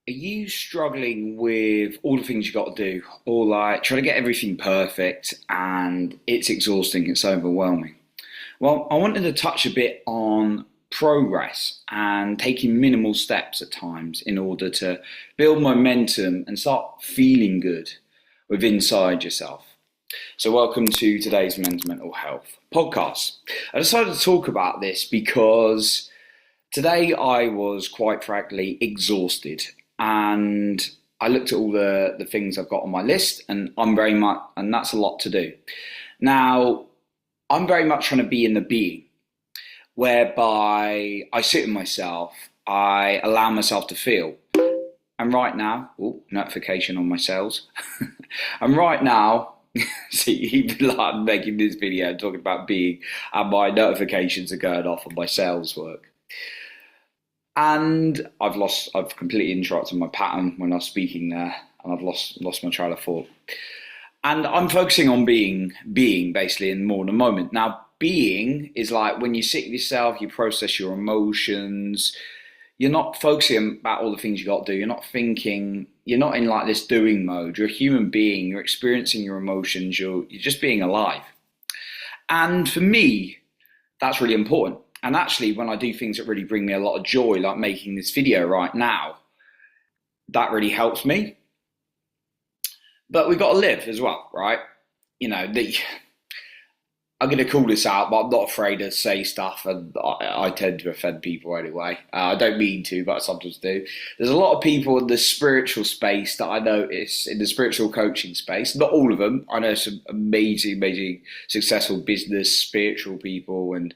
Are you struggling with all the things you got to do, or like trying to get everything perfect and it's exhausting, it's overwhelming? Well, I wanted to touch a bit on progress and taking minimal steps at times in order to build momentum and start feeling good with inside yourself. So, welcome to today's Men's Mental Health podcast. I decided to talk about this because today I was quite frankly exhausted and I looked at all the things I've got on my list and I'm very much, and that's a lot to do. Now, I'm very much trying to be in the being, whereby I sit with myself, I allow myself to feel. And right now, notification on my cells. And right now, see, even like I'm making this video talking about being, and my notifications are going off on my sales work. And I've completely interrupted my pattern when I was speaking there, and I've lost my trail of thought. And I'm focusing on being basically in more in the moment. Now, being is like when you sit with yourself, you process your emotions. You're not focusing about all the things you got to do. You're not thinking. You're not in like this doing mode. You're a human being. You're experiencing your emotions. You're just being alive. And for me, that's really important. And actually, when I do things that really bring me a lot of joy, like making this video right now, that really helps me. But we've got to live as well, right? You know, I'm going to call this out, but I'm not afraid to say stuff, and I tend to offend people anyway. I don't mean to, but I sometimes do. There's a lot of people in the spiritual space that I notice, in the spiritual coaching space, not all of them. I know some amazing, successful business, spiritual people, and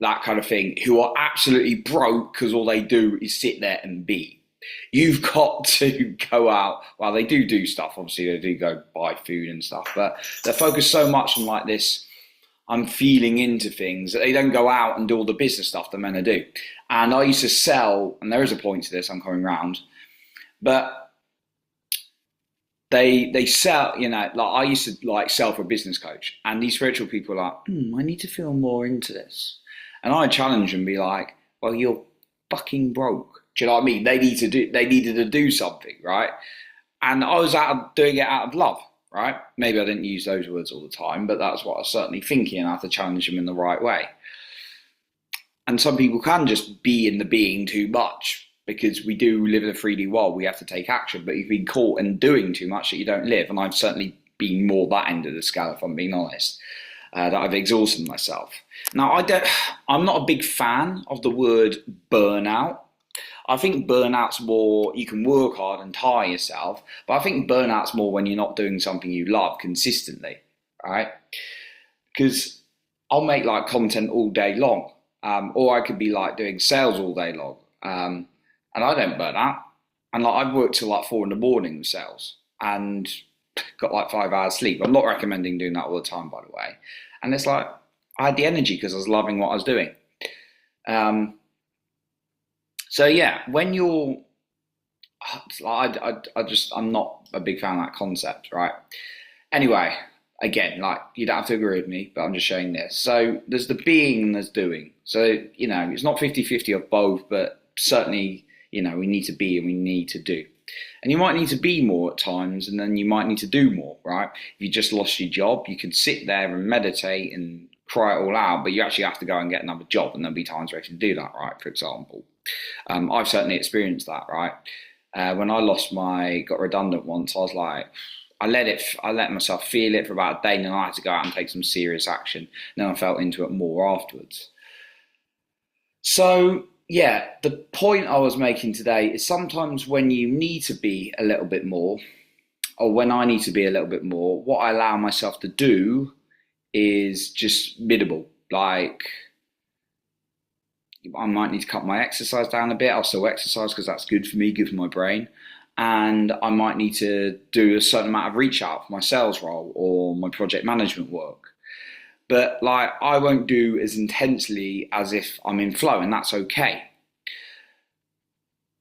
that kind of thing, who are absolutely broke because all they do is sit there and be. You've got to go out. Well, they do stuff. Obviously, they do go buy food and stuff, but they're focused so much on like this, I'm feeling into things, that they don't go out and do all the business stuff they're meant to do. And I used to sell, and there is a point to this, I'm coming round, but they sell, you know, like I used to like sell for a business coach, and these spiritual people are like, I need to feel more into this. And I challenge them, be like, well, you're fucking broke. Do you know what I mean? They needed to do something, right? And I was doing it out of love, right? Maybe I didn't use those words all the time, but that's what I was certainly thinking, and I have to challenge them in the right way. And some people can just be in the being too much, because we do live in a 3D world. We have to take action, but you've been caught in doing too much that you don't live. And I've certainly been more that end of the scale, if I'm being honest. That I've exhausted myself. Now, I'm not a big fan of the word burnout. I think burnout's more, you can work hard and tire yourself, but I think burnout's more when you're not doing something you love consistently, right? Because I'll make like content all day long, or I could be like doing sales all day long, and I don't burn out. And like I've worked till like 4 in the morning with sales, and got like 5 hours sleep. I'm not recommending doing that all the time, by the way. And it's like, I had the energy because I was loving what I was doing. So yeah, when you're, I'm not a big fan of that concept, right? Anyway, again, like you don't have to agree with me, but I'm just showing this. So there's the being and there's doing. So, you know, it's not 50-50 of both, but certainly, you know, we need to be and we need to do. And you might need to be more at times, and then you might need to do more, right? If you just lost your job, you can sit there and meditate and cry it all out, but you actually have to go and get another job, and there'll be times where you can do that, right? For example, I've certainly experienced that, right? When I got redundant once, I was like, I let myself feel it for about a day, and then I had to go out and take some serious action. And then I felt into it more afterwards. So, yeah, the point I was making today is sometimes when you need to be a little bit more, or when I need to be a little bit more, what I allow myself to do is just minimal. Like, I might need to cut my exercise down a bit. I'll still exercise because that's good for me, good for my brain. And I might need to do a certain amount of reach out for my sales role or my project management work. But like, I won't do as intensely as if I'm in flow, and that's okay.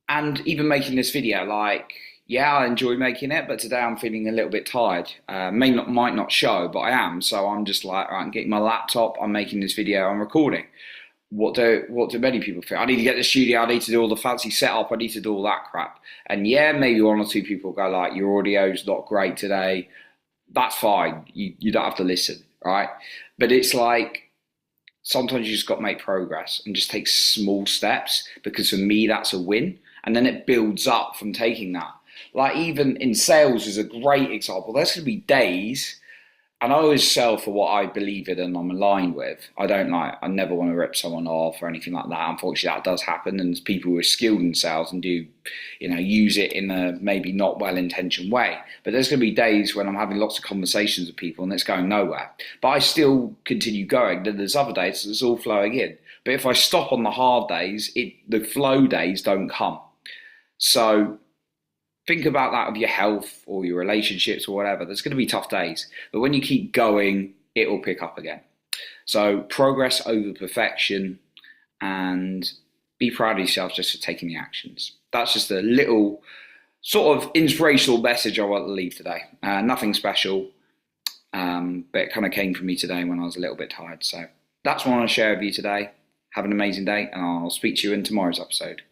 And even making this video, like, yeah, I enjoy making it, but today I'm feeling a little bit tired. Might not show, but I am. So I'm just like, right, I'm getting my laptop, I'm making this video, I'm recording. what do many people think? I need to get the studio, I need to do all the fancy setup, I need to do all that crap. And yeah, maybe one or two people go like, your audio's not great today. That's fine. You don't have to listen, right? But it's like sometimes you just got to make progress and just take small steps, because for me that's a win, and then it builds up from taking that. Like even in sales is a great example. There's going to be days, and I always sell for what I believe in and I'm aligned with. I never want to rip someone off or anything like that. Unfortunately, that does happen, and there's people who are skilled in sales and do, use it in a maybe not well-intentioned way. But there's going to be days when I'm having lots of conversations with people and it's going nowhere. But I still continue going. Then there's other days it's all flowing in. But if I stop on the hard days, the flow days don't come. So think about that with your health or your relationships or whatever. There's going to be tough days, but when you keep going, it will pick up again. So progress over perfection, and be proud of yourself just for taking the actions. That's just a little sort of inspirational message I want to leave today. Nothing special, but it kind of came from me today when I was a little bit tired. So that's what I want to share with you today. Have an amazing day, and I'll speak to you in tomorrow's episode.